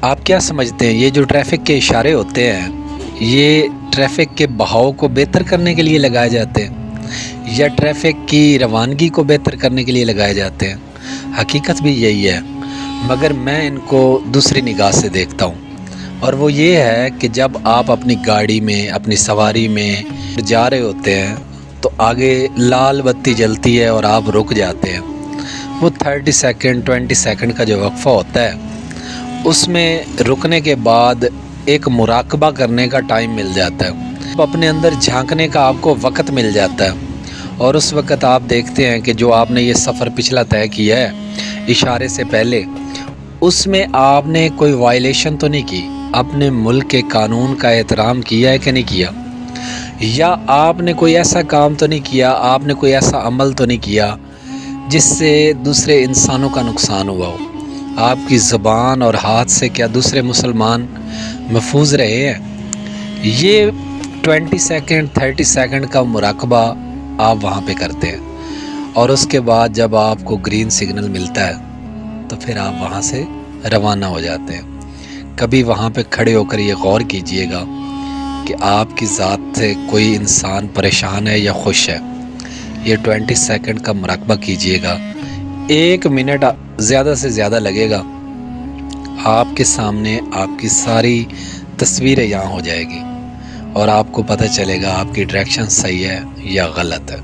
آپ کیا سمجھتے ہیں یہ جو ٹریفک کے اشارے ہوتے ہیں یہ ٹریفک کے بہاؤ کو بہتر کرنے کے لیے لگائے جاتے ہیں یا ٹریفک کی روانگی کو بہتر کرنے کے لیے لگائے جاتے ہیں؟ حقیقت بھی یہی ہے، مگر میں ان کو دوسری نگاہ سے دیکھتا ہوں، اور وہ یہ ہے کہ جب آپ اپنی گاڑی میں اپنی سواری میں جا رہے ہوتے ہیں تو آگے لال بتی جلتی ہے اور آپ رک جاتے ہیں، وہ 30 سیکنڈ 20 سیکنڈ کا جو وقفہ ہوتا ہے اس میں رکنے کے بعد ایک مراقبہ کرنے کا ٹائم مل جاتا ہے، اپنے اندر جھانکنے کا آپ کو وقت مل جاتا ہے، اور اس وقت آپ دیکھتے ہیں کہ جو آپ نے یہ سفر پچھلا طے کیا ہے اشارے سے پہلے، اس میں آپ نے کوئی وائلیشن تو نہیں کی، اپنے ملک کے قانون کا احترام کیا ہے کہ نہیں کیا، یا آپ نے کوئی ایسا کام تو نہیں کیا، آپ نے کوئی ایسا عمل تو نہیں کیا جس سے دوسرے انسانوں کا نقصان ہوا ہو۔ آپ کی زبان اور ہاتھ سے کیا دوسرے مسلمان محفوظ رہے ہیں؟ یہ 20 سیکنڈ 30 سیکنڈ کا مراقبہ آپ وہاں پہ کرتے ہیں، اور اس کے بعد جب آپ کو گرین سگنل ملتا ہے تو پھر آپ وہاں سے روانہ ہو جاتے ہیں۔ کبھی وہاں پہ کھڑے ہو کر یہ غور کیجئے گا کہ آپ کی ذات سے کوئی انسان پریشان ہے یا خوش ہے۔ یہ 20 سیکنڈ کا مراقبہ کیجئے گا، 1 منٹ زیادہ سے زیادہ لگے گا، آپ کے سامنے آپ کی ساری تصویریں یہاں ہو جائے گی، اور آپ کو پتہ چلے گا آپ کی ڈائریکشن صحیح ہے یا غلط ہے۔